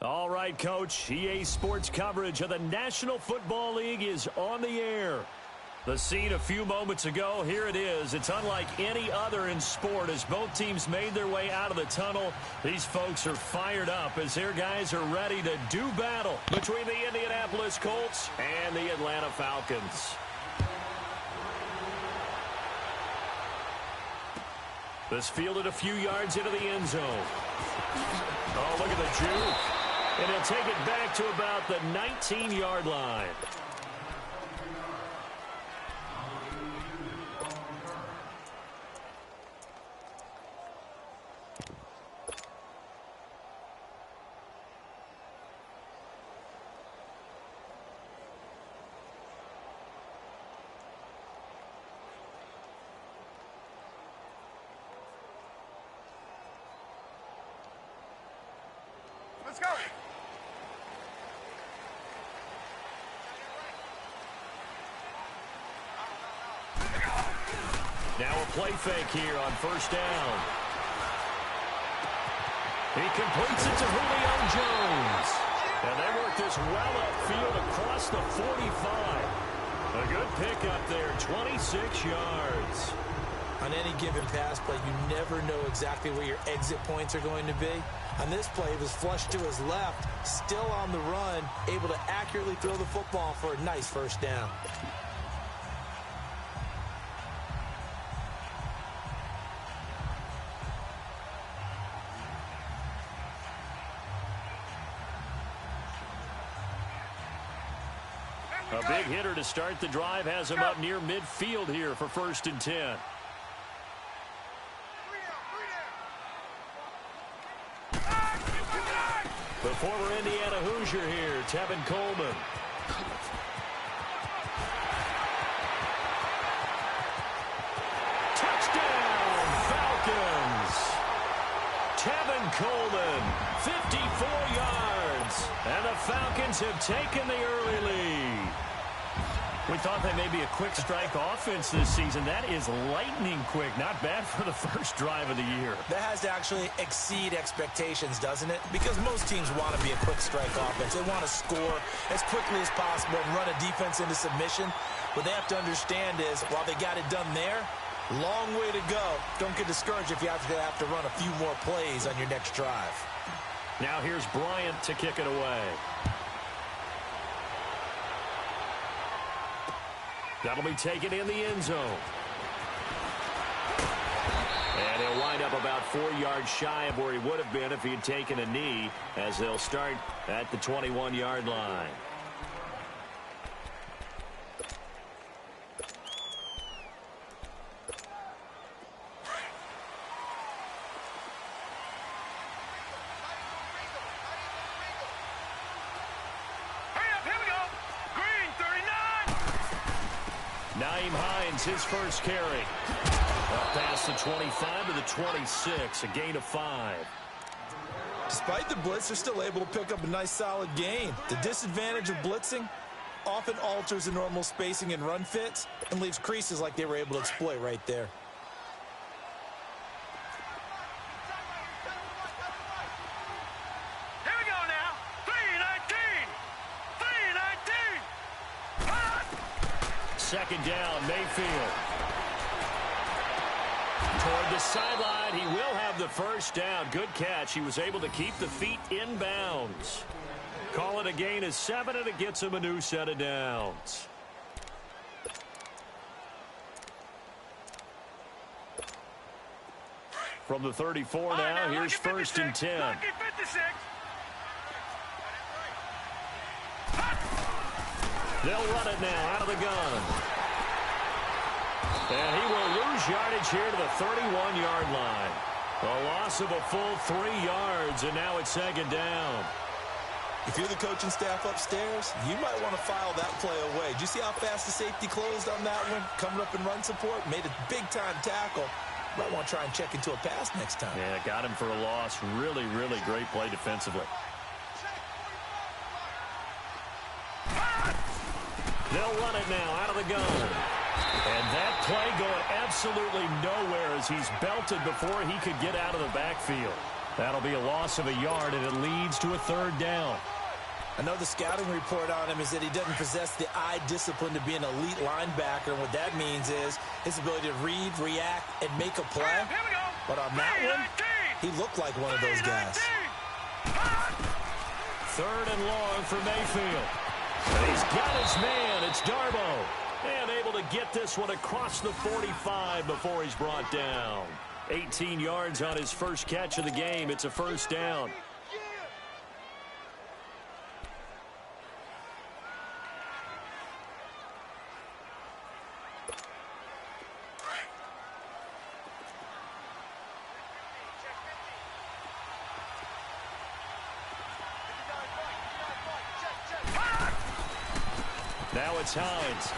All right, Coach. EA Sports coverage of the National Football League is on the air. The scene a few moments ago, here it is. It's unlike any other in sport as both teams made their way out of the tunnel. These folks are fired up as their guys are ready to do battle between the Indianapolis Colts and the Atlanta Falcons. This fielded a few yards into the end zone. Oh, look at the juke. And he'll take it back to about the 19-yard line. Let's go. Now a play fake here on first down. He completes it to Julio Jones. And they work this well upfield across the 45. A good pickup there, 26 yards. On any given pass play, you never know exactly where your exit points are going to be. On this play, it was flushed to his left, still on the run, able to accurately throw the football for a nice first down. A big hitter to start the drive has him up near midfield here for 1st and 10. The former Indiana Hoosier here, Tevin Coleman. Touchdown, Falcons! Tevin Coleman, 54 yards. And the Falcons have taken the early lead. We thought they may be a quick strike offense this season. That is lightning quick. Not bad for the first drive of the year. That has to actually exceed expectations, doesn't it? Because most teams want to be a quick strike offense. They want to score as quickly as possible and run a defense into submission. What they have to understand is, while they got it done there, long way to go. Don't get discouraged if you have to run a few more plays on your next drive. Now here's Bryant to kick it away. That'll be taken in the end zone. And he'll wind up about 4 yards shy of where he would have been if he had taken a knee, as they'll start at the 21-yard line. His first carry. Up past the 25 to the 26, a gain of 5. Despite the blitz, they're still able to pick up a nice solid gain. The disadvantage of blitzing often alters the normal spacing and run fits and leaves creases like they were able to exploit right there. Here we go now. 3-19. Second down, Mayfield. Toward the sideline, he will have the first down. Good catch. He was able to keep the feet in bounds. Call it a gain of 7, and it gets him a new set of downs. From the 34 now, here's 1st and 10. They'll run it now out of the gun. And he will lose yardage here to the 31-yard line. A loss of a full 3 yards, and now it's 2nd down. If you're the coaching staff upstairs, you might want to file that play away. Did you see how fast the safety closed on that one? Coming up in run support, made a big-time tackle. Might want to try and check into a pass next time. Yeah, got him for a loss. Really, really great play defensively. They'll run it now out of the gun. And that play going absolutely nowhere as he's belted before he could get out of the backfield. That'll be a loss of a yard, and it leads to a third down. I know the scouting report on him is that he doesn't possess the eye discipline to be an elite linebacker, and what that means is his ability to read, react, and make a play. But on that one, he looked like one of those guys. Third and long for Mayfield. And he's got his man. It's Darbo. And able to get this one across the 45 before he's brought down. 18 yards on his first catch of the game. It's a first down. Now it's Hines.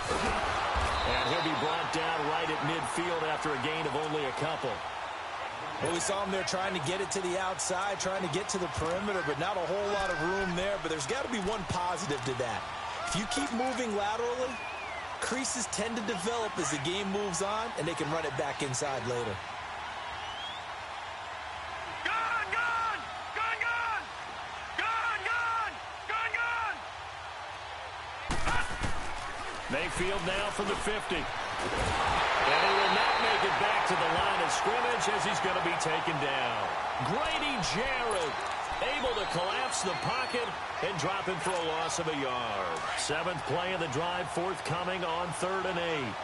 And he'll be brought down right at midfield after a gain of only a couple. Well, we saw him there trying to get it to the outside, trying to get to the perimeter, but not a whole lot of room there. But there's got to be one positive to that. If you keep moving laterally, creases tend to develop as the game moves on, and they can run it back inside later. Mayfield now from the 50. And he will not make it back to the line of scrimmage as he's going to be taken down. Grady Jarrett able to collapse the pocket and drop him for a loss of a yard. 7th play of the drive forthcoming on 3rd and 8.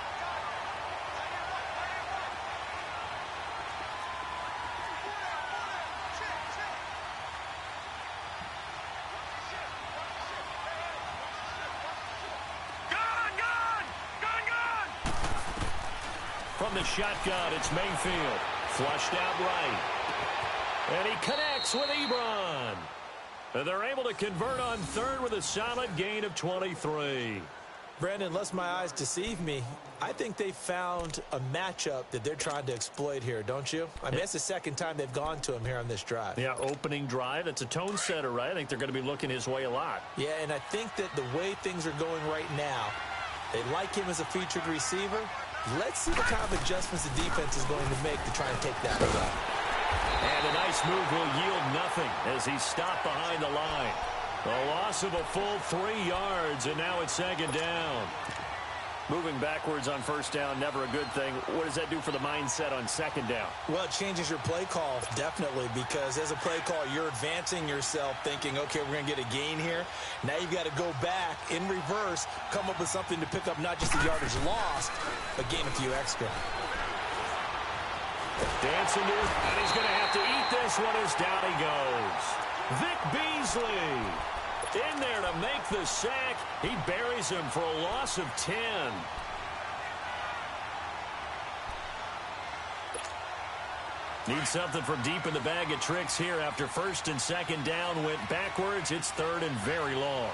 From the shotgun, it's Mayfield. Flushed out right. And he connects with Ebron. And they're able to convert on 3rd with a solid gain of 23. Brandon, unless my eyes deceive me, I think they found a matchup that they're trying to exploit here, don't you? I mean, that's the second time they've gone to him here on this drive. Yeah, opening drive. It's a tone setter, right? I think they're going to be looking his way a lot. Yeah, and I think that the way things are going right now, they like him as a featured receiver. Let's see what kind of adjustments the defense is going to make to try and take that away. And a nice move will yield nothing as he's stopped behind the line. A loss of a full 3 yards, and now it's 2nd down. Moving backwards on 1st down, never a good thing. What does that do for the mindset on 2nd down? Well, it changes your play call, definitely, because as a play call, you're advancing yourself thinking, okay, we're going to get a gain here. Now you've got to go back in reverse, come up with something to pick up not just the yardage lost, but gain a few extra. Dancing to it, and he's going to have to eat this one as down he goes. Vic Beasley in there to make the sack. He buries him for a loss of 10. Need something from deep in the bag of tricks here after 1st and 2nd down went backwards. It's 3rd and very long.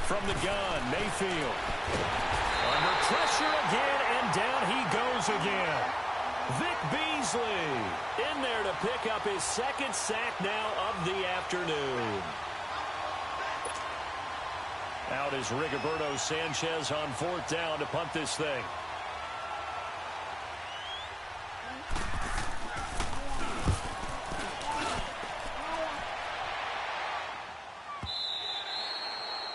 From the gun, Mayfield. Under pressure again, and down he goes again. Vic Beasley in there to pick up his 2nd sack now of the afternoon. Out is Rigoberto Sanchez on 4th down to punt this thing.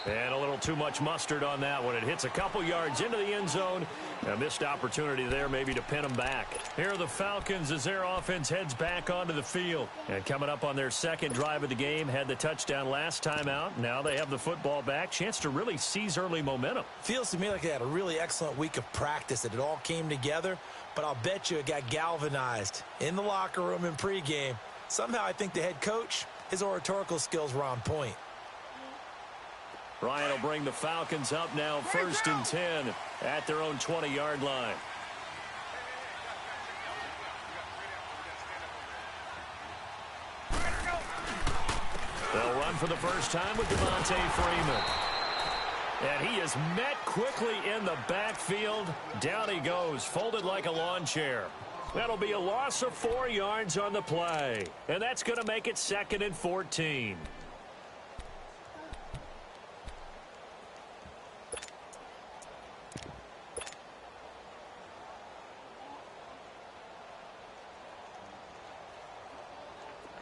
And a little too much mustard on that one. It hits a couple yards into the end zone. A missed opportunity there maybe to pin them back. Here are the Falcons as their offense heads back onto the field. And coming up on their 2nd drive of the game, had the touchdown last time out. Now they have the football back. Chance to really seize early momentum. Feels to me like they had a really excellent week of practice, that it all came together. But I'll bet you it got galvanized in the locker room in pregame. Somehow I think the head coach, his oratorical skills were on point. Ryan will bring the Falcons up now 1st and 10 at their own 20-yard line. They'll run for the first time with Devontae Freeman. And he is met quickly in the backfield. Down he goes, folded like a lawn chair. That'll be a loss of 4 yards on the play. And that's going to make it 2nd and 14.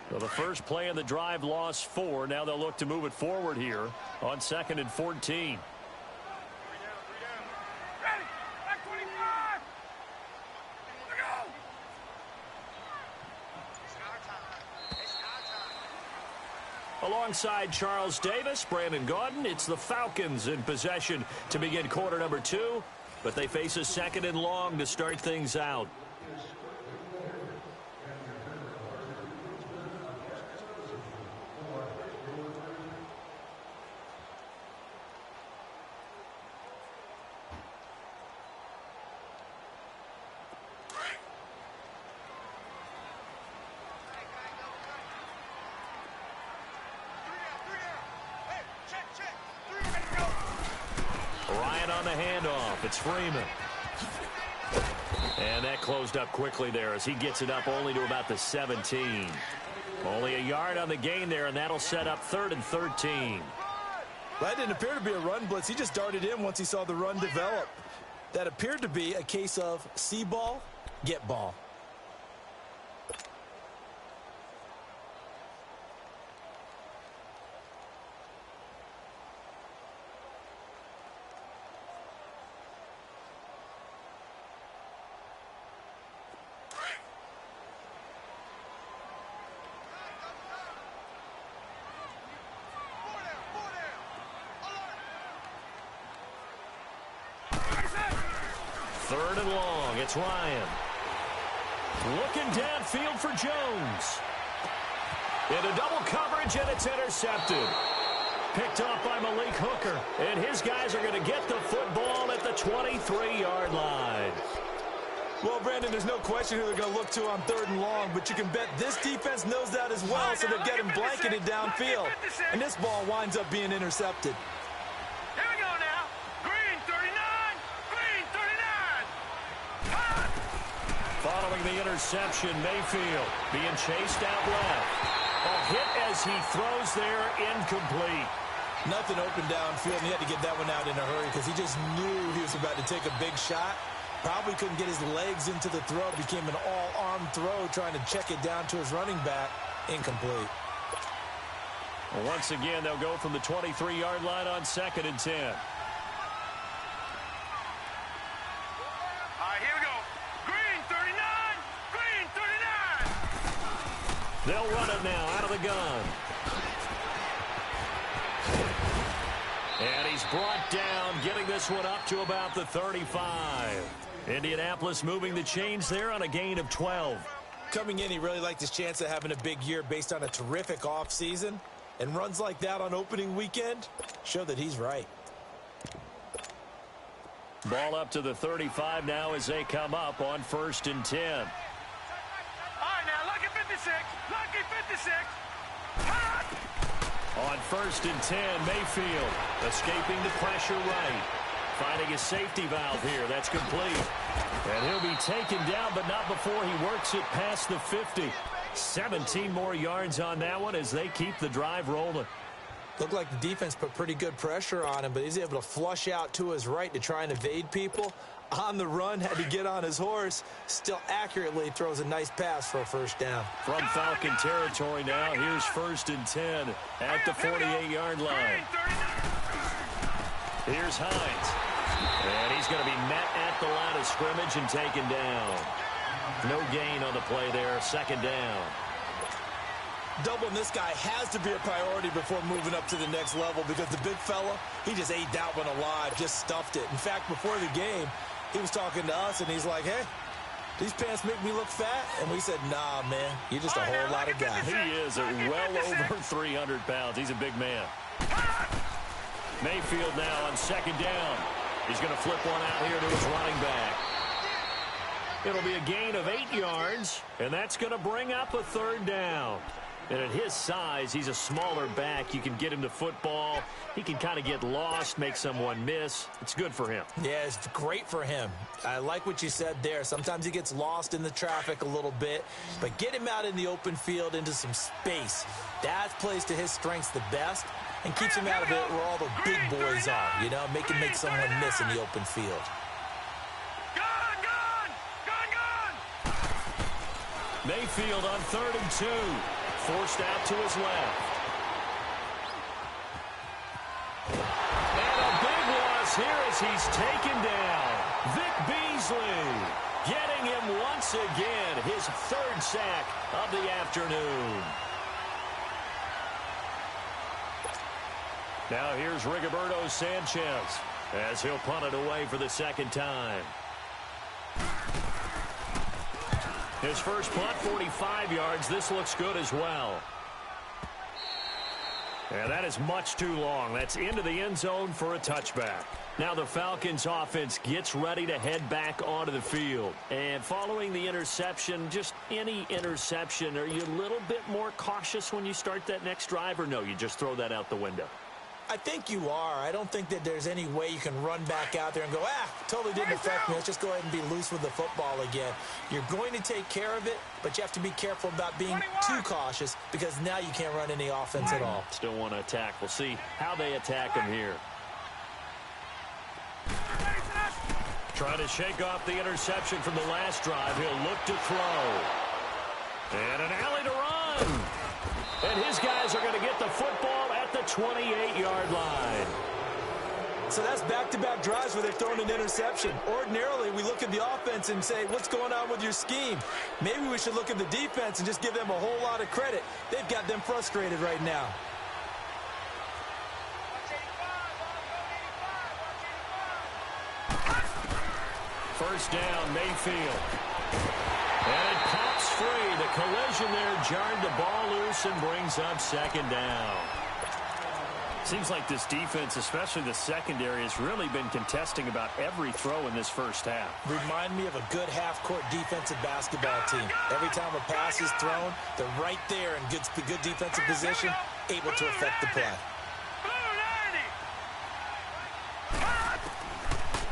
So the first play of the drive lost 4. Now they'll look to move it forward here on 2nd and 14. Alongside Charles Davis, Brandon Gaudin, it's the Falcons in possession to begin quarter number 2, but they face a 2nd and long to start things out. On the handoff, it's Freeman. And that closed up quickly there as he gets it up only to about the 17. Only a yard on the gain there, and that'll set up 3rd and 13. That didn't appear to be a run blitz. He just darted in once he saw the run develop. That appeared to be a case of see ball, get ball. Third and long, it's Ryan. Looking downfield for Jones. Into double coverage, and it's intercepted. Picked off by Malik Hooker, and his guys are going to get the football at the 23-yard line. Well, Brandon, there's no question who they're going to look to on 3rd and long, but you can bet this defense knows that as well, so they're getting blanketed downfield. And this ball winds up being intercepted. Here we go now. Green 39. Green 39. Following the interception, Mayfield being chased out left. A hit as he throws there, incomplete. Nothing open downfield, and he had to get that one out in a hurry because he just knew he was about to take a big shot. Probably couldn't get his legs into the throw. Became an all-arm throw trying to check it down to his running back. Incomplete. Well, once again, they'll go from the 23-yard line on 2nd and 10. All right, here we go. Green 39. Green 39. They'll run it now out of the gun. And he's brought down, getting this one up to about the 35. Indianapolis moving the chains there on a gain of 12. Coming in, he really liked his chance of having a big year based on a terrific offseason. And runs like that on opening weekend show that he's right. Ball up to the 35 now as they come up on 1st and 10. All right, now, lucky 56. Lucky 56. Hot. On 1st and 10, Mayfield escaping the pressure right. Finding a safety valve here. That's complete. And he'll be taken down, but not before he works it past the 50. 17 more yards on that one as they keep the drive rolling. Looked like the defense put pretty good pressure on him, but he's able to flush out to his right to try and evade people. On the run, had to get on his horse. Still accurately throws a nice pass for a 1st down. From Falcon territory now, here's 1st and 10 at the 48-yard line. Here's Hines. And he's going to be met at the line of scrimmage and taken down. No gain on the play there, 2nd down. Doubling this guy has to be a priority before moving up to the next level because the big fella, he just ate that one alive, just stuffed it. In fact, before the game, he was talking to us, and he's like, hey, these pants make me look fat? And we said, nah, man, you're just a whole lot of guy. He is well over 300 pounds. He's a big man. Mayfield now on 2nd down. He's going to flip one out here to his running back. It'll be a gain of 8 yards, and that's going to bring up a 3rd down. And at his size, he's a smaller back. You can get him to football. He can kind of get lost, make someone miss. It's good for him. Yeah, it's great for him. I like what you said there. Sometimes he gets lost in the traffic a little bit, but get him out in the open field into some space. That plays to his strengths the best and keeps him out of it where all the big boys are, you know, make someone miss in the open field. Mayfield on 3rd and 2. Forced out to his left. And a big loss here as he's taken down. Vic Beasley getting him once again. His 3rd sack of the afternoon. Now here's Rigoberto Sanchez as he'll punt it away for the 2nd time. His first punt, 45 yards. This looks good as well. And that is much too long. That's into the end zone for a touchback. Now the Falcons offense gets ready to head back onto the field. And following the interception, just any interception, are you a little bit more cautious when you start that next drive, or no, you just throw that out the window? I think you are. I don't think that there's any way you can run back out there and go, totally didn't affect me. Let's just go ahead and be loose with the football again. You're going to take care of it, but you have to be careful about being too cautious because now you can't run any offense at all. Still want to attack. We'll see how they attack him here. Trying to shake off the interception from the last drive. He'll look to throw. And an alley to run. And his guys are going to get the football at the 28-yard line. So that's back-to-back drives where they're throwing an interception. Ordinarily, we look at the offense and say, what's going on with your scheme? Maybe we should look at the defense and just give them a whole lot of credit. They've got them frustrated right now. First down, Mayfield. And it pops free. The collision there jarred the ball loose and brings up 2nd down. Seems like this defense, especially the secondary, has really been contesting about every throw in this first half. Remind me of a good half-court defensive basketball team. Every time a pass is thrown, they're right there in good defensive position, able to affect the play.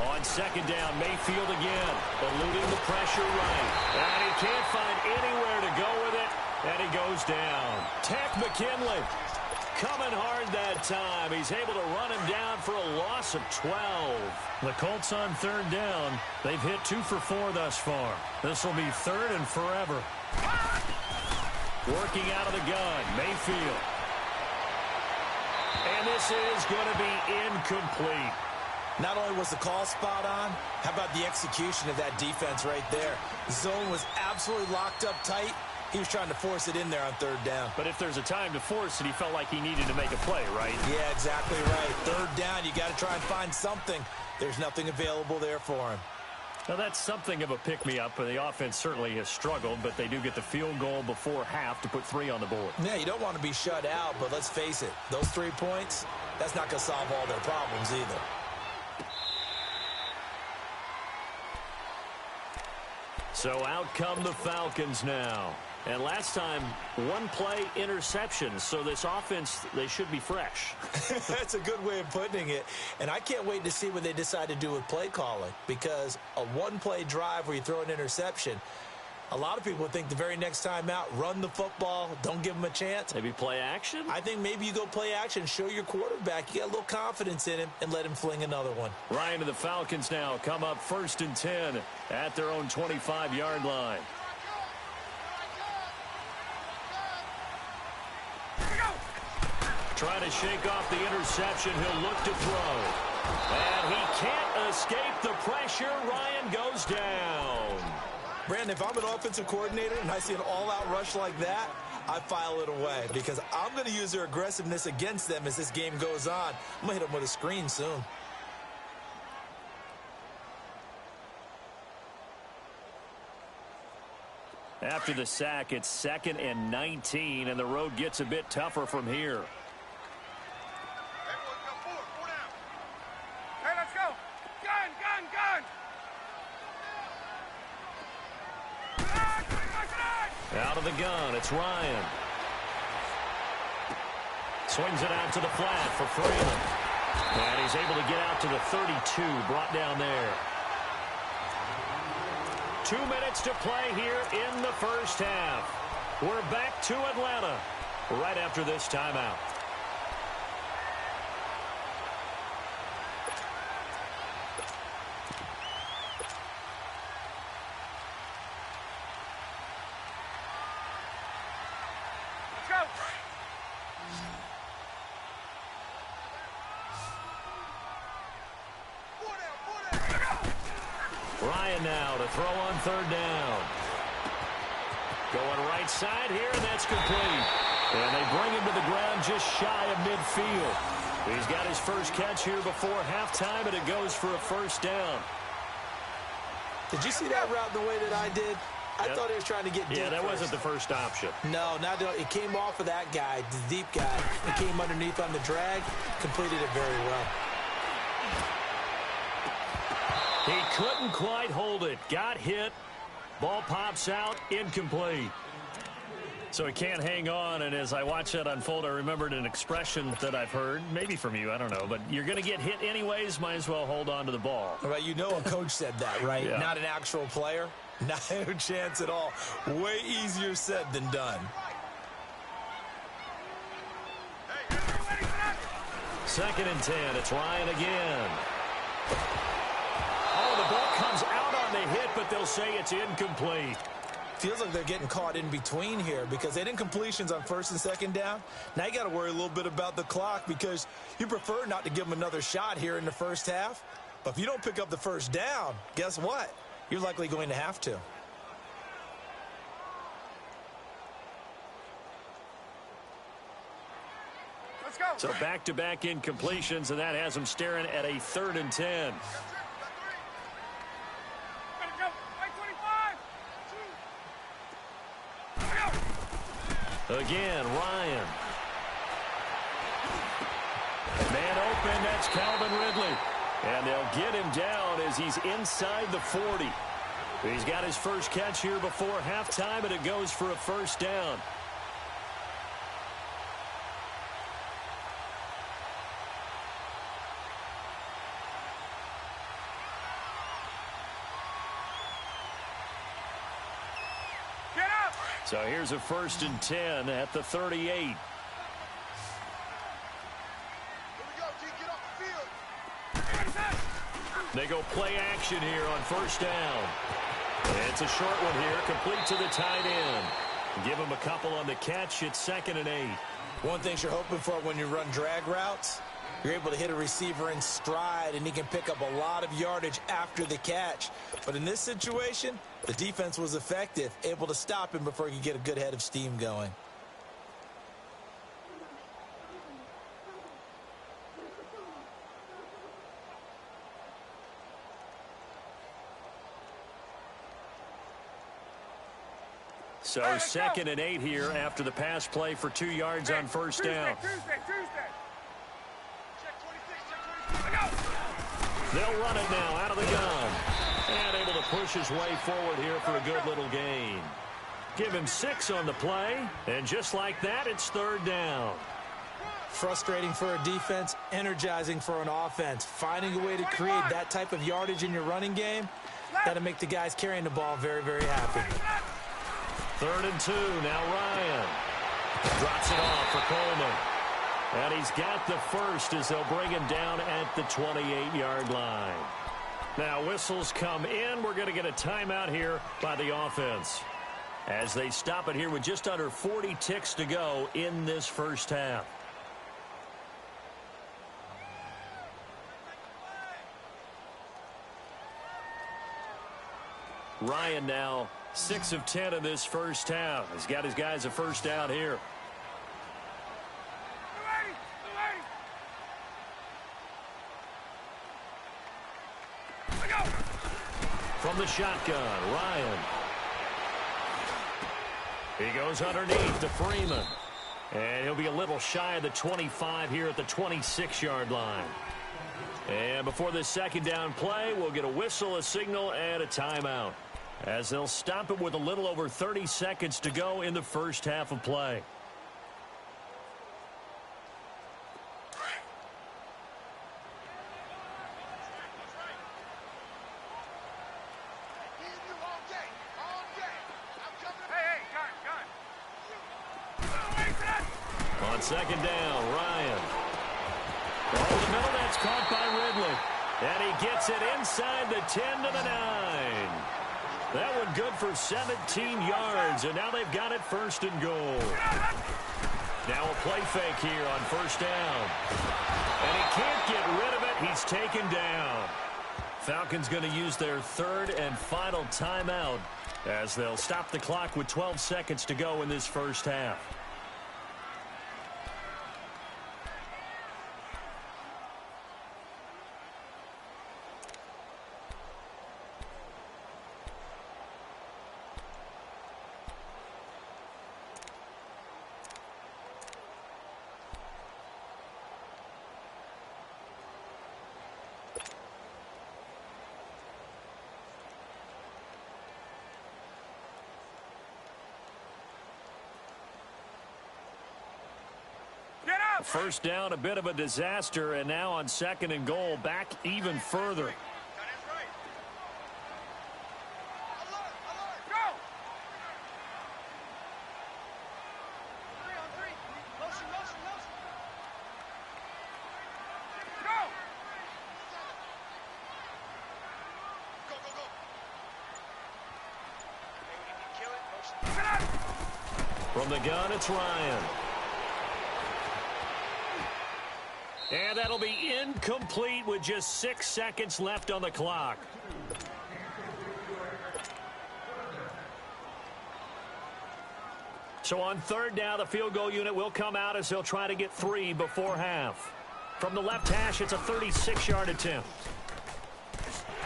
On 2nd down, Mayfield again, eluding the pressure right. And he can't find anywhere to go with it, and he goes down. Tech McKinley coming hard that time. He's able to run him down for a loss of 12. The Colts on 3rd down. They've hit 2 for 4 thus far. This will be 3rd and forever. Working out of the gun, Mayfield. And this is going to be incomplete. Not only was the call spot on, how about the execution of that defense right there? The zone was absolutely locked up tight. He was trying to force it in there on 3rd down. But if there's a time to force it, he felt like he needed to make a play, right? Yeah, exactly right. 3rd down, you got to try and find something. There's nothing available there for him. Now, that's something of a pick-me-up, and the offense certainly has struggled, but they do get the field goal before half to put 3 on the board. Yeah, you don't want to be shut out, but let's face it, those 3 points, that's not going to solve all their problems either. So out come the Falcons now. And last time, 1-play interception. So this offense, they should be fresh. That's a good way of putting it. And I can't wait to see what they decide to do with play calling. Because a 1-play drive where you throw an interception, a lot of people would think the very next time out, run the football, don't give them a chance. Maybe play action? I think maybe you go play action, show your quarterback you got a little confidence in him, and let him fling another one. Ryan to the Falcons now come up 1st and 10 at their own 25-yard line. Trying to shake off the interception. He'll look to throw. And he can't escape the pressure. Ryan goes down. Brandon, if I'm an offensive coordinator and I see an all-out rush like that, I file it away because I'm going to use their aggressiveness against them as this game goes on. I'm going to hit them with a screen soon. After the sack, it's 2nd and 19, and the road gets a bit tougher from here. Hey, let's go. Gun, gun, gun. Out of the gun, it's Ryan. Swings it out to the flat for Freeman. And he's able to get out to the 32, brought down there. 2 minutes to play here in the first half. We're back to Atlanta right after this timeout. Ryan now to throw on third down. Going right side here, and that's complete. And they bring him to the ground just shy of midfield. He's got his first catch here before halftime, and it goes for a first down. Did you see that route the way that I did? I thought he was trying to get deep. Yeah, that wasn't the first option. No, it came off of that guy, the deep guy. It came underneath on the drag, completed it very well. He couldn't quite hold it. Got hit. Ball pops out. Incomplete. So he can't hang on, and as I watch that unfold, I remembered an expression that I've heard, maybe from you, I don't know, but you're going to get hit anyways, might as well hold on to the ball. Right, you know a coach said that, right? Yeah. Not an actual player. No chance at all. Way easier said than done. Second and 10. It's Ryan again. Oh, the ball comes out on the hit, but they'll say it's incomplete. Feels like they're getting caught in between here because they didn't completions on first and second down. Now you got to worry a little bit about the clock because you prefer not to give them another shot here in the first half. But if you don't pick up the first down, guess what? You're likely going to have to. Let's go. So back-to-back incompletions, and that has them staring at a 3rd and 10. Again, Ryan. Man open, that's Calvin Ridley. And they'll get him down as he's inside the 40. He's got his first catch here before halftime, and it goes for a first down. So here's a 1st and 10 at the 38. They go play action here on first down. It's a short one here, complete to the tight end. Give him a couple on the catch. It's 2nd and 8. One thing you're hoping for when you run drag routes, you're able to hit a receiver in stride, and he can pick up a lot of yardage after the catch. But in this situation, the defense was effective, able to stop him before he could get a good head of steam going. So 2nd and 8 here after the pass play for 2 yards on first down. They'll run it now out of the gun. And able to push his way forward here for a good little gain. Give him 6 on the play. And just like that, it's 3rd down. Frustrating for a defense, energizing for an offense. Finding a way to create that type of yardage in your running game, that'll make the guys carrying the ball very, very happy. 3rd and 2. Now Ryan drops it off for Coleman. And he's got the first as they'll bring him down at the 28-yard line. Now whistles come in. We're going to get a timeout here by the offense as they stop it here with just under 40 ticks to go in this first half. Ryan now 6 of 10 in this first half. He's got his guys a first down here. From the shotgun, Ryan. He goes underneath to Freeman. And he'll be a little shy of the 25 here at the 26-yard line. And before this second down play, we'll get a whistle, a signal, and a timeout, as they'll stop it with a little over 30 seconds to go in the first half of play. second down, Ryan. Over the middle, that's caught by Ridley. And he gets it inside the 10 to the 9. That one good for 17 yards, and now they've got it first and goal. Now a play fake here on first down. And he can't get rid of it. He's taken down. Falcons going to use their third and final timeout as they'll stop the clock with 12 seconds to go in this first half. First down, a bit of a disaster, and now on second and goal, back even further. From the gun, it's Ryan. And that'll be incomplete with just 6 seconds left on the clock. So on third down, the field goal unit will come out as they'll try to get 3 before half. From the left hash, it's a 36-yard attempt.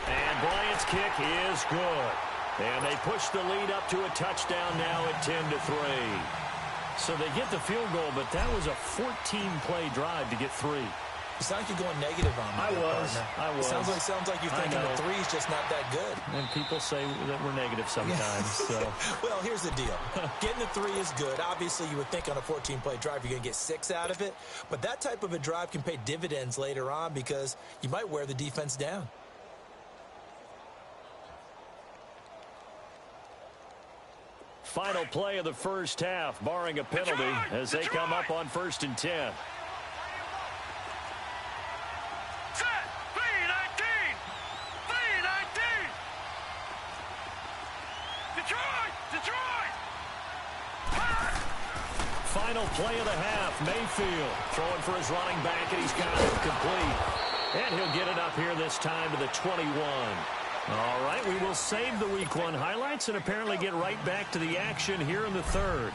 And Bryant's kick is good. And they push the lead up to a touchdown now at 10-3. So they get the field goal, but that was a 14-play drive to get 3. It sounds like you're going negative on me. I was. It sounds like you're thinking the 3's just not that good. And people say that we're negative sometimes. So. Well, here's the deal. Getting the 3 is good. Obviously, you would think on a 14-play drive you're going to get 6 out of it. But that type of a drive can pay dividends later on because you might wear the defense down. Final play of the first half, barring a penalty, as they come up on 1st and 10. Final play of the half, Mayfield throwing for his running back, and he's got it complete. And he'll get it up here this time to the 21. All right, we will save the Week 1 highlights and apparently get right back to the action here in the third.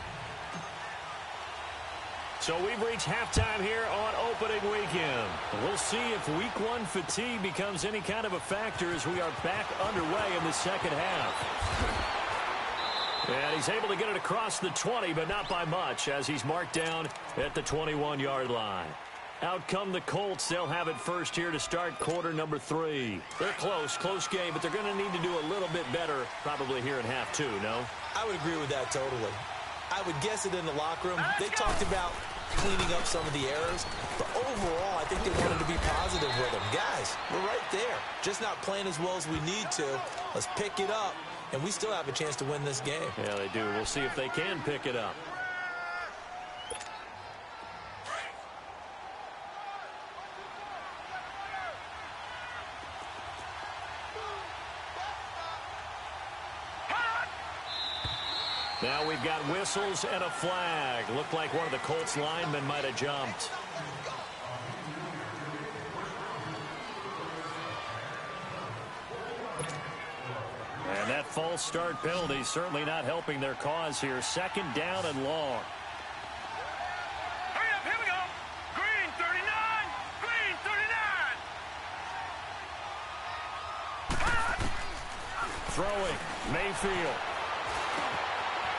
So we've reached halftime here on opening weekend. We'll see if Week 1 fatigue becomes any kind of a factor as we are back underway in the second half. And he's able to get it across the 20, but not by much as he's marked down at the 21-yard line. Out come the Colts. They'll have it first here to start quarter number 3. They're close game, but they're going to need to do a little bit better probably here in half 2, no? I would agree with that totally. I would guess it in the locker room. They talked about cleaning up some of the errors, but overall, I think they wanted to be positive with them. Guys, we're right there. Just not playing as well as we need to. Let's pick it up, and we still have a chance to win this game. Yeah, they do. We'll see if they can pick it up. Now we've got whistles and a flag. Looked like one of the Colts linemen might have jumped. And that false start penalty certainly not helping their cause here. Second down and long. Hurry up, here we go. Green 39, green 39. Throwing, Mayfield.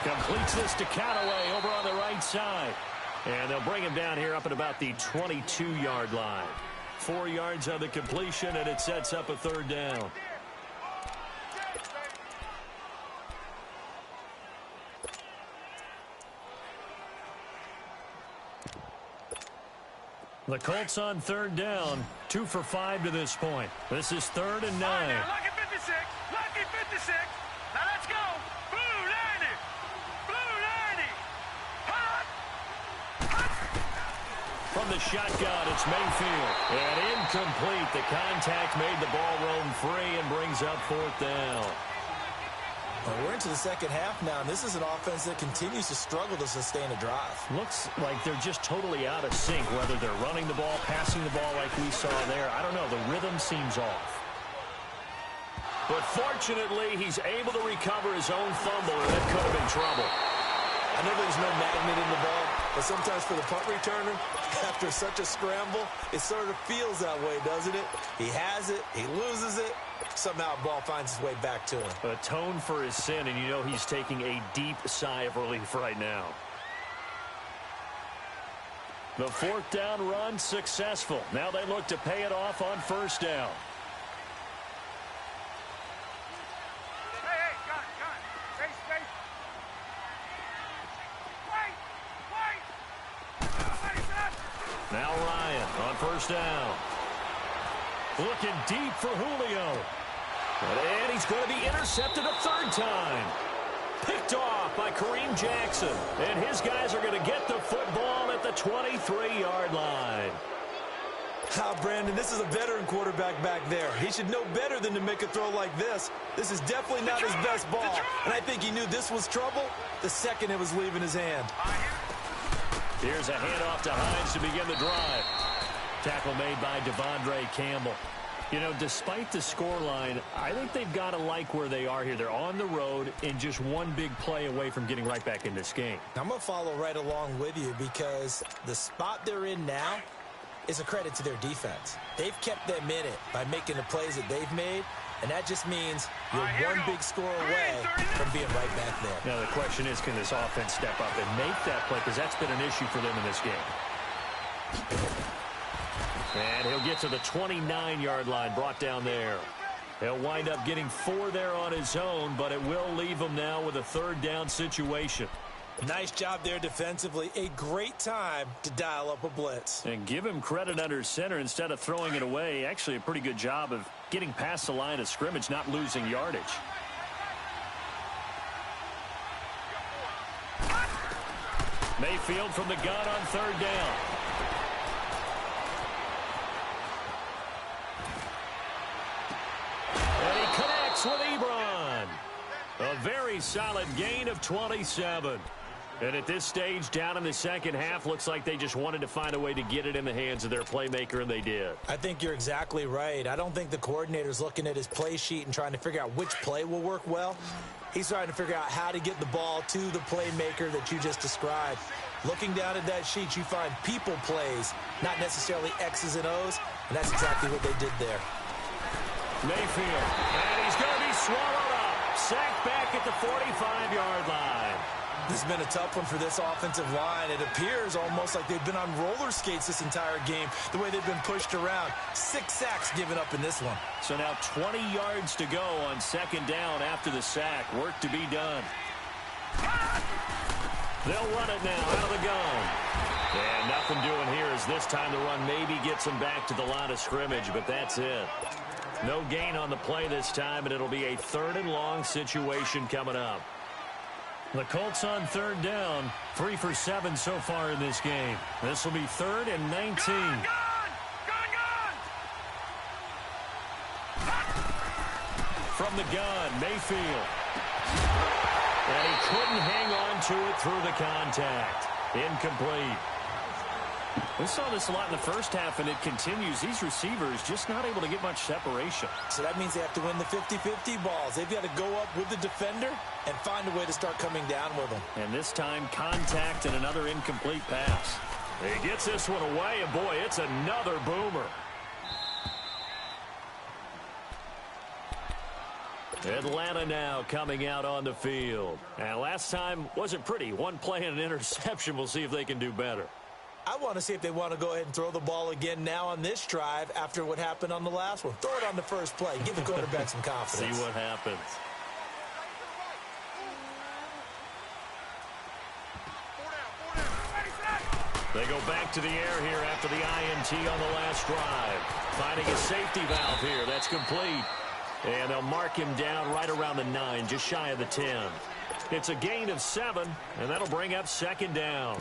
Completes this to Callaway over on the right side. And they'll bring him down here up at about the 22-yard line. 4 yards on the completion, and it sets up a third down. The Colts on third down, 2 for 5 to this point. This is 3rd and 9. All right, now, lucky 56, lucky 56. Now let's go. Blue 90, blue 90. Hot, hot. from the shotgun. It's Mayfield. And incomplete. The contact made the ball roam free and brings up fourth down. Well, we're into the second half now, and this is an offense that continues to struggle to sustain a drive. Looks like they're just totally out of sync, whether they're running the ball, passing the ball like we saw there. I don't know. The rhythm seems off. But fortunately, he's able to recover his own fumble, and it could have been trouble. I know there's no magnet in the ball, but sometimes for the punt returner, after such a scramble, it sort of feels that way, doesn't it? He has it, he loses it, somehow the ball finds its way back to him. Atone for his sin, and you know he's taking a deep sigh of relief right now. The fourth down run successful. Now they look to pay it off on first down. Now Ryan on first down. Looking deep for Julio. And he's going to be intercepted a third time. Picked off by Kareem Jackson. And his guys are going to get the football at the 23-yard line. Brandon, this is a veteran quarterback back there. He should know better than to make a throw like this. This is definitely not his best ball. And I think he knew this was trouble the second it was leaving his hand. Here's a handoff to Hines to begin the drive. Tackle made by Devondre Campbell. You know, despite the scoreline, I think they've got to like where they are here. They're on the road and just one big play away from getting right back in this game. I'm going to follow right along with you because the spot they're in now is a credit to their defense. They've kept them in it by making the plays that they've made, and that just means you're one big score away from being right back there. Now the question is, can this offense step up and make that play? Because that's been an issue for them in this game. And he'll get to the 29-yard line, brought down there. He'll wind up getting 4 there on his own, but it will leave him now with a third down situation. Nice job there defensively. A great time to dial up a blitz. And give him credit under center instead of throwing it away. Actually a pretty good job of getting past the line of scrimmage, not losing yardage. Mayfield from the gun on third down. And he connects with Ebron. A very solid gain of 27. And at this stage, down in the second half, looks like they just wanted to find a way to get it in the hands of their playmaker, and they did. I think you're exactly right. I don't think the coordinator's looking at his play sheet and trying to figure out which play will work well. He's trying to figure out how to get the ball to the playmaker that you just described. Looking down at that sheet, you find people plays, not necessarily X's and O's, and that's exactly what they did there. Mayfield, and he's going to be swallowed up. Sacked back at the 45-yard line. This has been a tough one for this offensive line. It appears almost like they've been on roller skates this entire game, the way they've been pushed around. 6 sacks given up in this one. So now 20 yards to go on second down after the sack. Work to be done. They'll run it now out of the gun. And nothing doing here as this time the run maybe gets them back to the line of scrimmage, but that's it. No gain on the play this time, and it'll be a 3rd and long situation coming up. The Colts on third down, 3 for 7 so far in this game. This will be 3rd and 19. From the gun, Mayfield. And he couldn't hang on to it through the contact. Incomplete. We saw this a lot in the first half, and it continues. These receivers just not able to get much separation. So that means they have to win the 50-50 balls. They've got to go up with the defender and find a way to start coming down with them. And this time, contact and another incomplete pass. He gets this one away, and boy, it's another boomer. Atlanta now coming out on the field. And last time wasn't pretty. One play and an interception. We'll see if they can do better. I want to see if they want to go ahead and throw the ball again now on this drive after what happened on the last one. Throw it on the first play. Give the quarterback some confidence. See what happens. They go back to the air here after the INT on the last drive. Finding a safety valve here. That's complete. And they'll mark him down right around the 9, just shy of the 10. It's a gain of 7, and that'll bring up second down.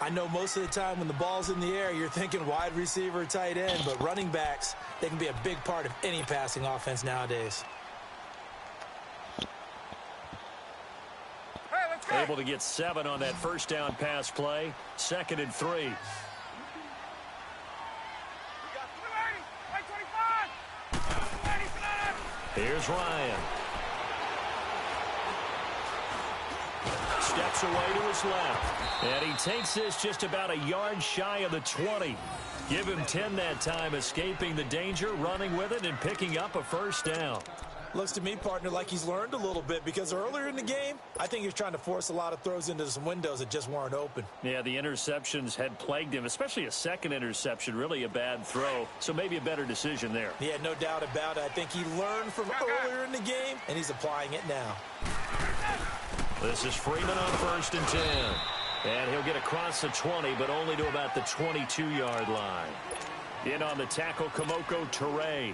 I know most of the time when the ball's in the air, you're thinking wide receiver, tight end, but running backs, they can be a big part of any passing offense nowadays. Hey, let's go. Able to get 7 on that first down pass play. 2nd and 3. We got 25. Ready for that. Here's Ryan. Steps away to his left. And he takes this just about a yard shy of the 20. Give him 10 that time, escaping the danger, running with it, and picking up a first down. Looks to me, partner, like he's learned a little bit because earlier in the game, I think he was trying to force a lot of throws into some windows that just weren't open. Yeah, the interceptions had plagued him, especially a second interception, really a bad throw. So maybe a better decision there. Yeah, no doubt about it. I think he learned from earlier in the game, and he's applying it now. This is Freeman on 1st and 10. And he'll get across the 20, but only to about the 22-yard line. In on the tackle, Kamoko Toure.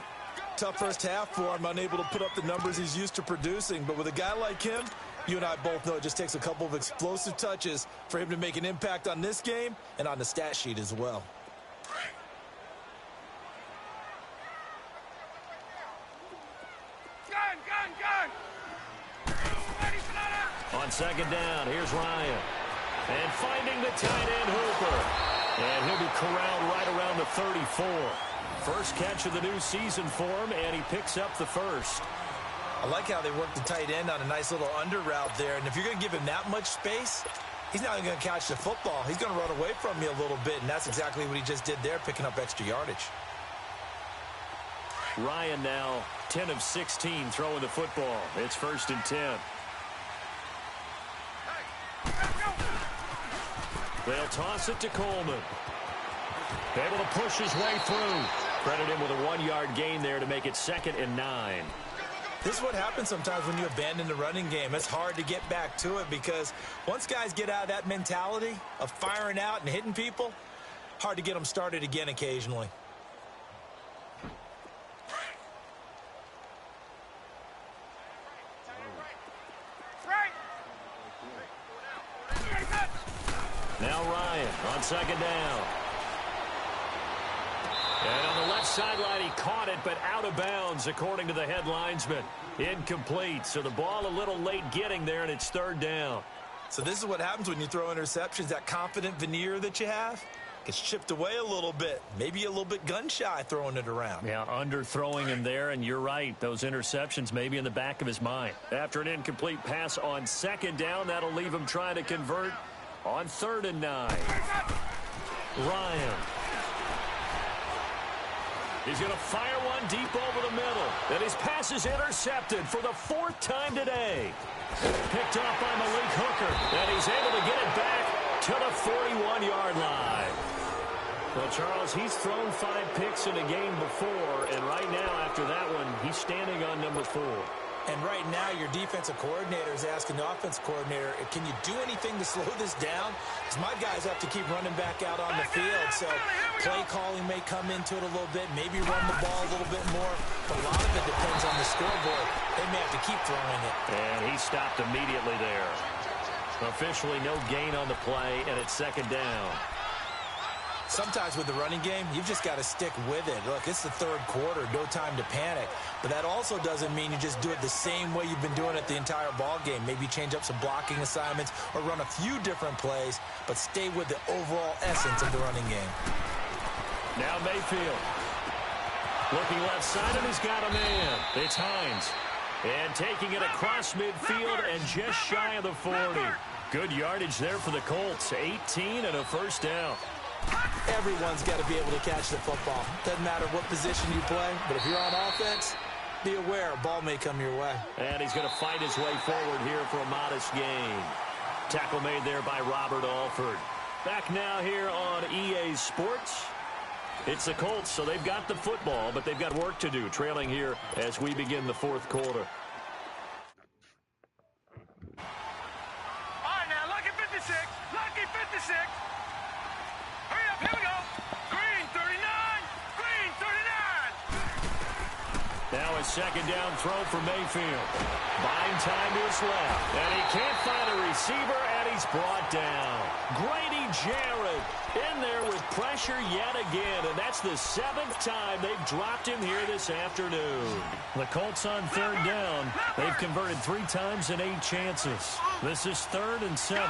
Tough first half for him, unable to put up the numbers he's used to producing. But with a guy like him, you and I both know it just takes a couple of explosive touches for him to make an impact on this game and on the stat sheet as well. Gun. Ready for that. On 2nd down, here's Ryan. And finding the tight end, Hooper. And he'll be corralled right around the 34. First catch of the new season for him, and he picks up the first. I like how they work the tight end on a nice little under route there. And if you're going to give him that much space, he's not going to catch the football. He's going to run away from you a little bit, and that's exactly what he just did there, picking up extra yardage. Ryan now 10 of 16 throwing the football. It's 1st and 10. They'll toss it to Coleman. Able to push his way through. Credit him with a 1-yard gain there to make it 2nd and 9. This is what happens sometimes when you abandon the running game. It's hard to get back to it because once guys get out of that mentality of firing out and hitting people, hard to get them started again occasionally. Now Ryan on 2nd down. And on the left sideline, he caught it, but out of bounds, according to the head linesman. Incomplete, so the ball a little late getting there, and it's 3rd down. So this is what happens when you throw interceptions. That confident veneer that you have gets chipped away a little bit. Maybe a little bit gun-shy throwing it around. Yeah, underthrowing him there, and you're right. Those interceptions maybe in the back of his mind. After an incomplete pass on 2nd down, that'll leave him trying to convert on 3rd and 9. Ryan. He's going to fire one deep over the middle. And his pass is intercepted for the 4th time today. Picked off by Malik Hooker. And he's able to get it back to the 41-yard line. Well, Charles, he's thrown 5 picks in a game before. And right now, after that one, he's standing on number 4. And right now, your defensive coordinator is asking the offensive coordinator, can you do anything to slow this down? Because my guys have to keep running back out on the field. So play calling may come into it a little bit, maybe run the ball a little bit more. But a lot of it depends on the scoreboard. They may have to keep throwing it. And he stopped immediately there. Officially no gain on the play, and it's 2nd down. Sometimes with the running game, you've just got to stick with it. Look, it's the 3rd quarter, no time to panic. But that also doesn't mean you just do it the same way you've been doing it the entire ball game. Maybe change up some blocking assignments or run a few different plays, but stay with the overall essence of the running game. Now Mayfield. Looking left side, and he's got a man. It's Hines. And taking it across midfield and just shy of the 40. Good yardage there for the Colts. 18 and a first down. Everyone's got to be able to catch the football. Doesn't matter what position you play, but if you're on offense, be aware a ball may come your way. And he's going to fight his way forward here for a modest gain. Tackle made there by Robert Alford. Back now here on EA Sports. It's the Colts, so they've got the football, but they've got work to do, trailing here as we begin the 4th quarter. All right, now, lucky 56. Lucky 56. Hurry up, here we go. Green 39. Green 39. Now a 2nd down throw for Mayfield. Buying time to his left. And he can't find a receiver, and he's brought down. Great Jarrett in there with pressure yet again, and that's the 7th time they've dropped him here this afternoon. The Colts on 3rd down. They've converted 3 times in 8 chances. This is 3rd and 7.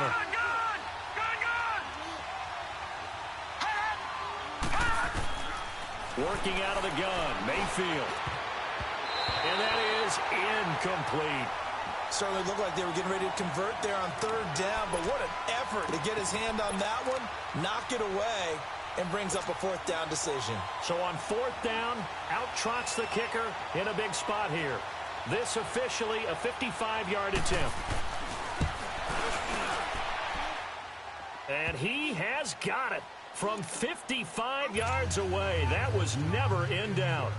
Working out of the gun, Mayfield. And that is incomplete. Certainly looked like they were getting ready to convert there on 3rd down, but what an effort to get his hand on that one, knock it away, and brings up a 4th down decision. So on 4th down, out trots the kicker in a big spot here. This officially a 55-yard attempt. And he has got it from 55 yards away. That was never in doubt.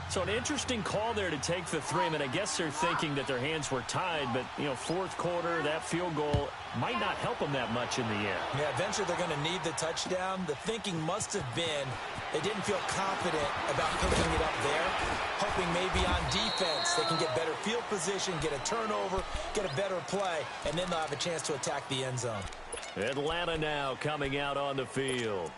So an interesting call there to take the 3. I mean, I guess they're thinking that their hands were tied, but, you know, 4th quarter, that field goal might not help them that much in the end. Yeah, eventually they're going to need the touchdown. The thinking must have been they didn't feel confident about picking it up there, hoping maybe on defense they can get better field position, get a turnover, get a better play, and then they'll have a chance to attack the end zone. Atlanta now coming out on the field.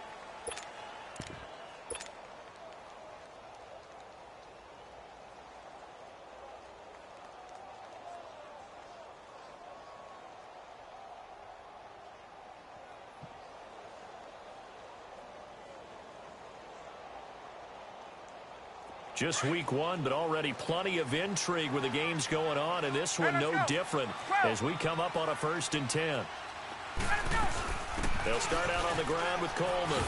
Just week 1, but already plenty of intrigue with the games going on, and this one no different as we come up on a 1st and 10. They'll start out on the ground with Coleman.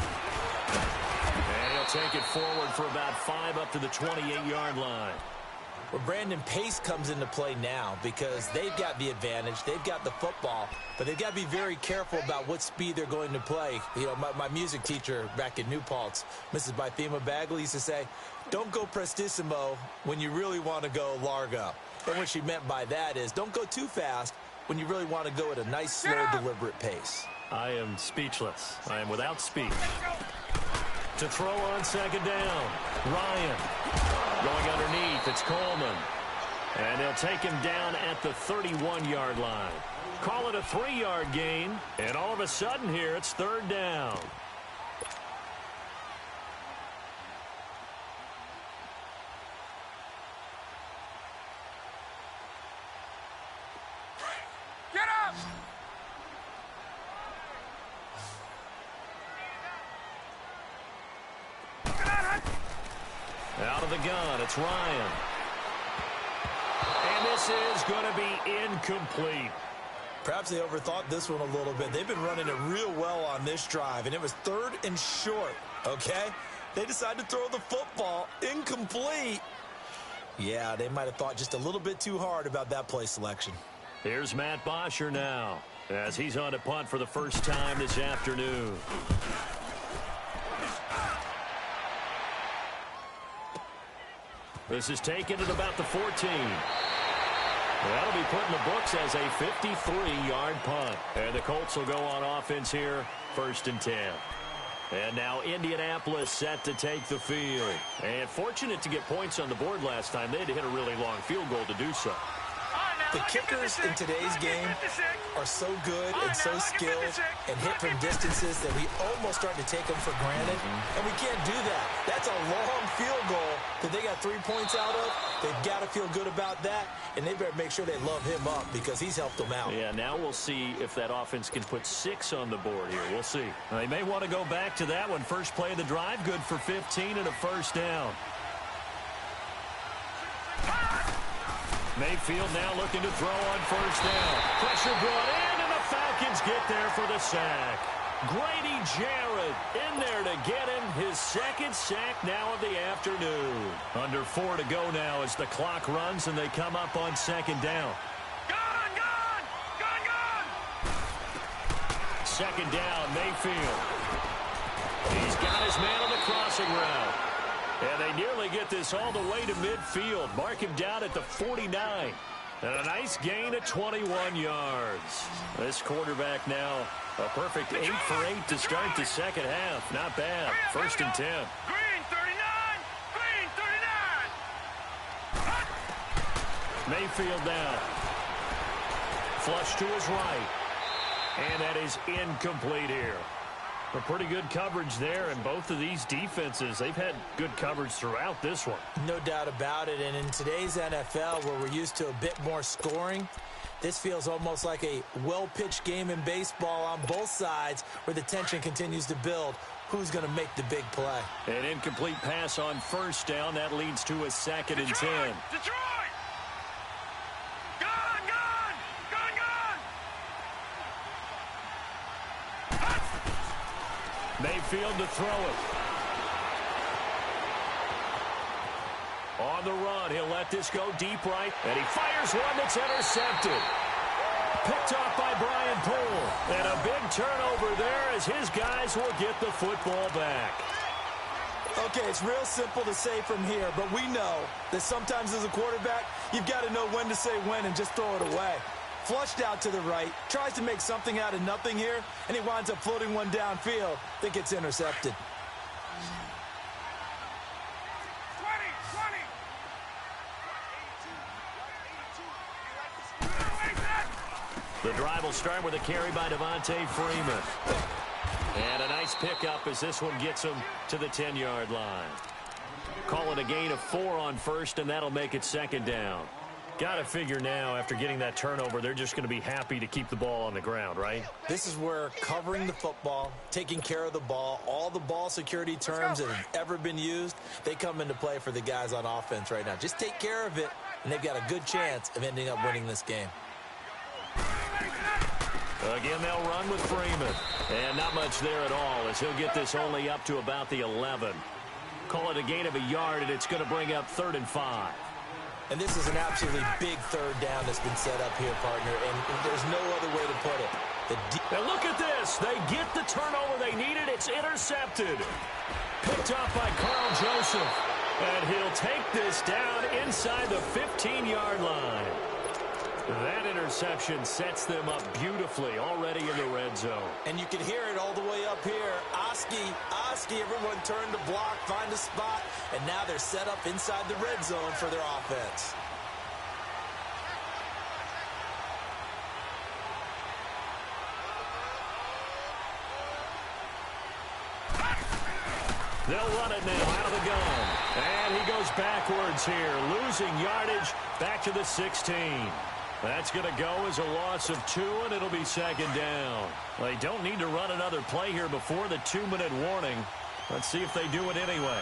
And he'll take it forward for about 5 up to the 28-yard line. Well, Brandon, pace comes into play now because they've got the advantage. They've got the football, but they've got to be very careful about what speed they're going to play. You know, my music teacher back in New Paltz, Mrs. Bythema Bagley, used to say, don't go prestissimo when you really want to go largo. And what she meant by that is don't go too fast when you really want to go at a nice, slow, deliberate pace. I am speechless. I am without speech. To throw on 2nd down, Ryan. Going underneath, it's Coleman. And they'll take him down at the 31-yard line. Call it a 3-yard gain, and all of a sudden here, it's 3rd down. Get up! Out of the gun, it's Ryan. And this is going to be incomplete. Perhaps they overthought this one a little bit. They've been running it real well on this drive, and it was 3rd and short, okay? They decided to throw the football incomplete. Yeah, they might have thought just a little bit too hard about that play selection. Here's Matt Bosher now as he's on to punt for the first time this afternoon. This is taken at about the 14. That'll be put in the books as a 53-yard punt. And the Colts will go on offense here, 1st and 10. And now Indianapolis set to take the field. And fortunate to get points on the board last time. They had to hit a really long field goal to do so. The kickers in today's game are so good and so skilled and hit from distances that we almost start to take them for granted. And we can't do that. That's a long field goal that they got 3 points out of. They've got to feel good about that, and they better make sure they love him up because he's helped them out. Yeah, now we'll see if that offense can put 6 on the board here. We'll see. They may want to go back to that one. First play of the drive, good for 15 and a 1st down. Mayfield now looking to throw on 1st down. Pressure brought in, and the Falcons get there for the sack. Grady Jarrett in there to get him his 2nd sack now of the afternoon. Under 4 to go now as the clock runs, and they come up on 2nd down. Gone! 2nd down, Mayfield. He's got his man on the crossing route. And they nearly get this all the way to midfield. Mark him down at the 49. And a nice gain of 21 yards. This quarterback now a perfect 8 for 8 to start the 2nd half. Not bad. 1st and 10. Green 39! Green 39! Mayfield down. Flush to his right. And that is incomplete here. A pretty good coverage there, and both of these defenses, they've had good coverage throughout this one. No doubt about it, and in today's NFL, where we're used to a bit more scoring, this feels almost like a well-pitched game in baseball on both sides where the tension continues to build. Who's going to make the big play? An incomplete pass on first down. That leads to a 2nd and 10. Detroit! Gone! Mayfield to throw it. On the run, he'll let this go deep right, and he fires one that's intercepted. Picked off by Brian Poole. And a big turnover there as his guys will get the football back. Okay, it's real simple to say from here, but we know that sometimes as a quarterback, you've got to know when to say when and just throw it away. Flushed out to the right, tries to make something out of nothing here, and he winds up floating one downfield that gets intercepted. 20. The drive will start with a carry by Devontae Freeman. And a nice pickup as this one gets him to the 10-yard line. Call it a gain of 4 on first, and that'll make it 2nd down. Got to figure now, after getting that turnover, they're just going to be happy to keep the ball on the ground, right? This is where covering the football, taking care of the ball, all the ball security terms that have ever been used, they come into play for the guys on offense right now. Just take care of it, and they've got a good chance of ending up winning this game. Again, they'll run with Freeman. And not much there at all, as he'll get this only up to about the 11. Call it a gain of a yard, and it's going to bring up 3rd and 5. And this is an absolutely big 3rd down that's been set up here, partner, and there's no other way to put it. And look at this. They get the turnover they needed. It's intercepted. Picked up by Carl Joseph. And he'll take this down inside the 15-yard line. That interception sets them up beautifully already in the red zone. And you can hear it all the way up here. Oski, everyone turned to block, find a spot, and now they're set up inside the red zone for their offense. They'll run it now out of the gun. And he goes backwards here, losing yardage back to the 16. That's going to go as a loss of 2, and it'll be 2nd down. They don't need to run another play here before the 2-minute warning. Let's see if they do it anyway.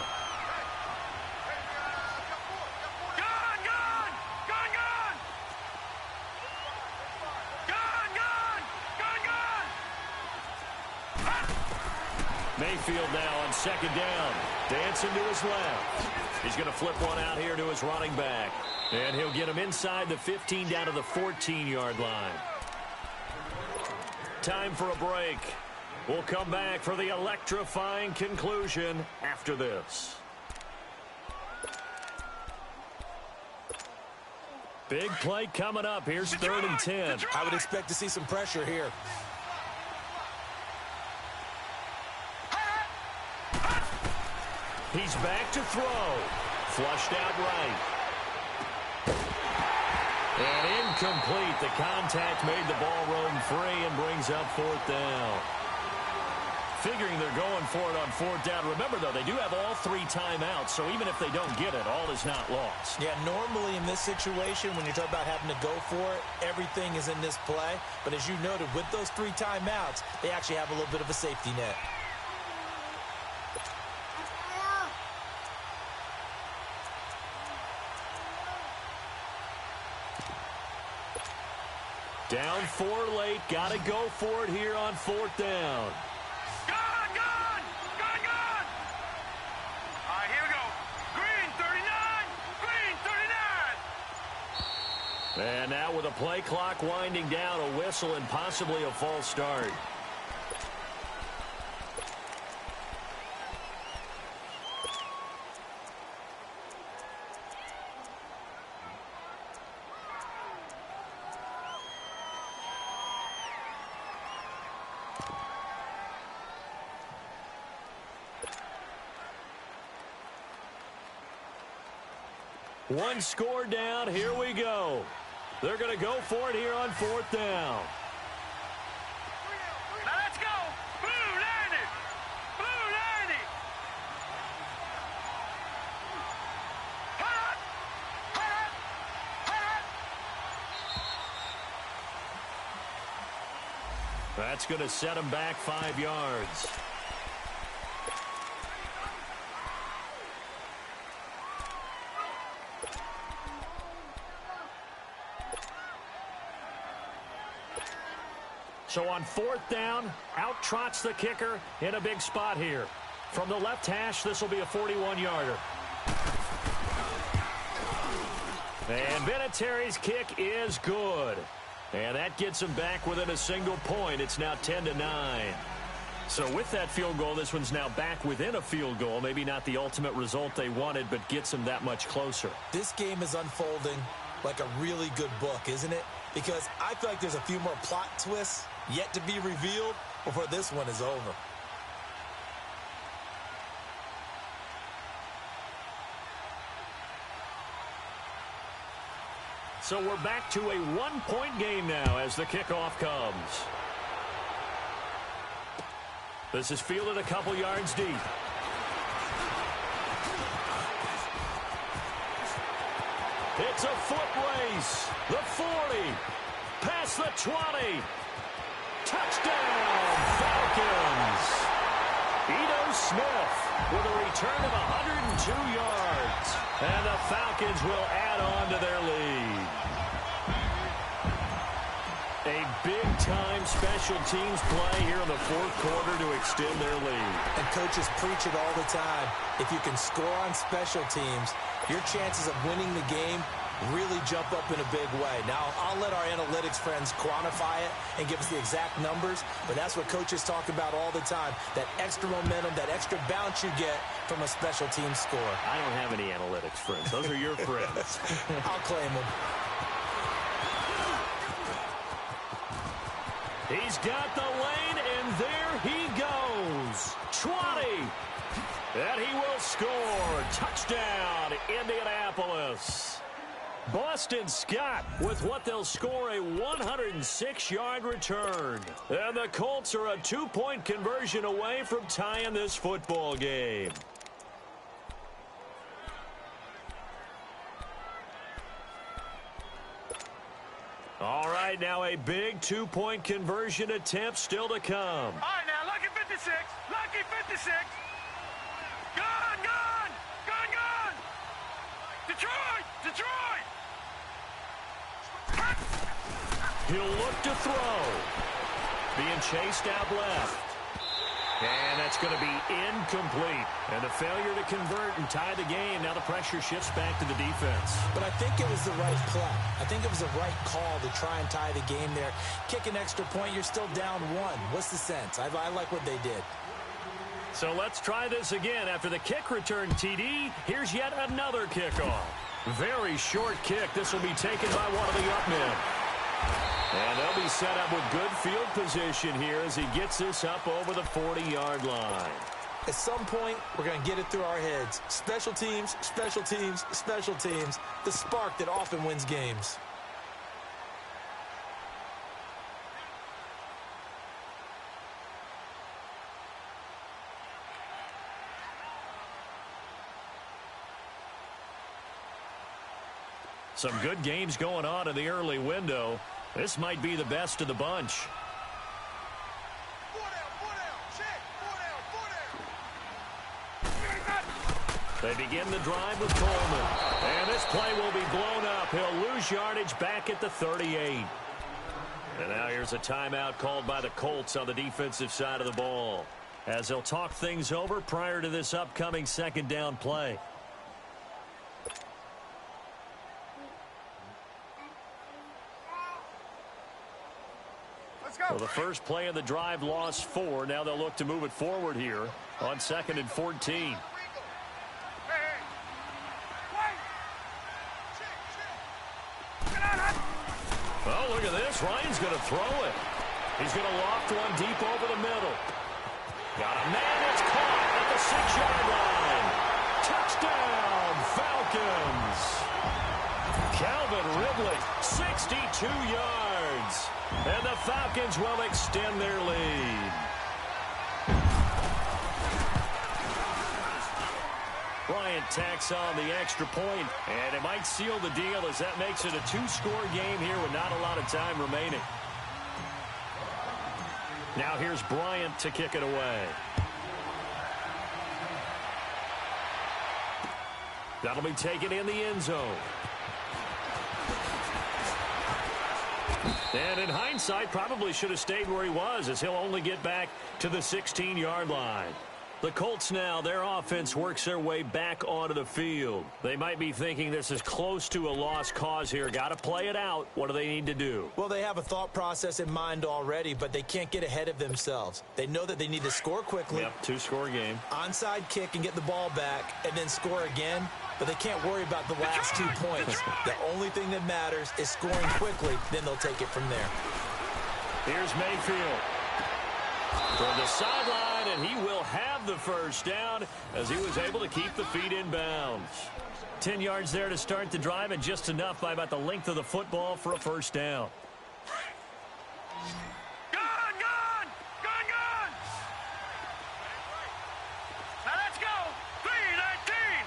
Mayfield now on 2nd down. Dancing to his left. He's going to flip one out here to his running back. And he'll get him inside the 15 down to the 14-yard line. Time for a break. We'll come back for the electrifying conclusion after this. Big play coming up. Here's 3rd and 10. I would expect to see some pressure here. He's back to throw. Flushed out right. And incomplete. The contact made the ball roam free and brings up 4th down. Figuring they're going for it on 4th down. Remember, though, they do have all 3 timeouts, so even if they don't get it, all is not lost. Yeah, normally in this situation, when you talk about having to go for it, everything is in this play. But as you noted, with those 3 timeouts, they actually have a little bit of a safety net. Down 4 late. Got to go for it here on 4th down. Gone! All right, here we go. Green 39. Green 39. And now with a play clock winding down, a whistle and possibly a false start. One score down. Here we go. They're going to go for it here on 4th down. That's going to set him back 5 yards. So on 4th down, out trots the kicker in a big spot here. From the left hash, this will be a 41-yarder. And Vinatieri's kick is good. And that gets him back within a single point. It's now 10-9. So with that field goal, this one's now back within a field goal. Maybe not the ultimate result they wanted, but gets them that much closer. This game is unfolding like a really good book, isn't it? Because I feel like there's a few more plot twists yet to be revealed before this one is over. So we're back to a one-point game now as the kickoff comes. This is fielded a couple yards deep. It's a foot race. The 40. Past the 20. Touchdown, Falcons. Ito Smith with a return of 102 yards. And the Falcons will add on to their lead. A big-time special teams play here in the 4th quarter to extend their lead. And coaches preach it all the time. If you can score on special teams, your chances of winning the game really jump up in a big way. Now, I'll let our analytics friends quantify it and give us the exact numbers, but that's what coaches talk about all the time, that extra momentum, that extra bounce you get from a special team score. I don't have any analytics friends. Those are your friends. I'll claim them. He's got the lane, and there he goes. 20. And he will score. Touchdown, Indianapolis. Boston Scott with what they'll score a 106-yard return. And the Colts are a 2-point conversion away from tying this football game. All right, now a big 2-point conversion attempt still to come. All right, now, lucky 56. Lucky 56. Gone, gone. Gone, gone. Detroit. Detroit. He'll look to throw. Being chased out left. And that's going to be incomplete. And a failure to convert and tie the game. Now the pressure shifts back to the defense. But I think it was the right play. I think it was the right call to try and tie the game there. Kick an extra point, you're still down 1. What's the sense? I like what they did. So let's try this again. After the kick return TD, here's yet another kickoff. Very short kick. This will be taken by one of the up men. And they'll be set up with good field position here as he gets this up over the 40-yard line. At some point, we're going to get it through our heads. Special teams, special teams, special teams. The spark that often wins games. Some good games going on in the early window. This might be the best of the bunch. They begin the drive with Coleman. And this play will be blown up. He'll lose yardage back at the 38. And now here's a timeout called by the Colts on the defensive side of the ball, as they'll talk things over prior to this upcoming 2nd down play. Well, the first play of the drive lost 4. Now they'll look to move it forward here on 2nd and 14. Oh, look at this. Ryan's going to throw it. He's going to loft one deep over the middle. Got a man that's caught at the 6-yard line. Touchdown, Falcons. Calvin Ridley, 62 yards. And the Falcons will extend their lead. Bryant tacks on the extra point, and it might seal the deal as that makes it a 2-score game here with not a lot of time remaining. Now here's Bryant to kick it away. That'll be taken in the end zone. And in hindsight, probably should have stayed where he was, as he'll only get back to the 16-yard line. The Colts now, their offense works their way back onto the field. They might be thinking this is close to a lost cause here. Got to play it out. What do they need to do? Well, they have a thought process in mind already, but they can't get ahead of themselves. They know that they need to score quickly. Yep, two-score game. Onside kick and get the ball back, and then score again. But they can't worry about the last 2 points. The only thing that matters is scoring quickly. Then they'll take it from there. Here's Mayfield from the sideline, and he will have the first down as he was able to keep the feet in bounds. 10 yards there to start the drive, and just enough by about the length of the football for a first down. Gone, gone, gone, gone. Now let's go. 319.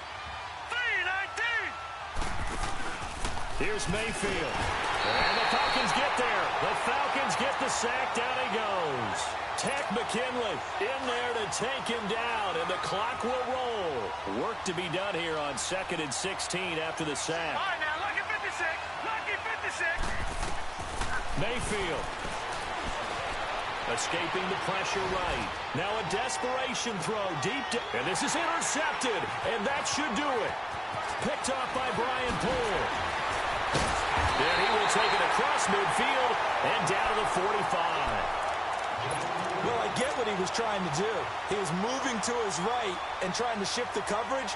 319. Here's Mayfield. And the Falcons get there. The Falcons get the sack. Down he goes. Tech McKinley in there to take him down, and the clock will roll. Work to be done here on 2nd and 16 after the sack. All right, now, lucky 56. Lucky 56. Mayfield escaping the pressure right. Now a desperation throw deep down. And this is intercepted, and that should do it. Picked off by Brian Poole. And he will take it across midfield and down to the 45. Well, I get what he was trying to do. He was moving to his right and trying to shift the coverage,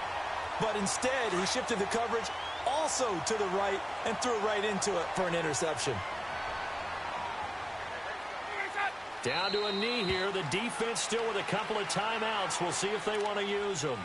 but instead he shifted the coverage also to the right and threw it right into it for an interception. Down to a knee here. The defense still with a couple of timeouts. We'll see if they want to use them.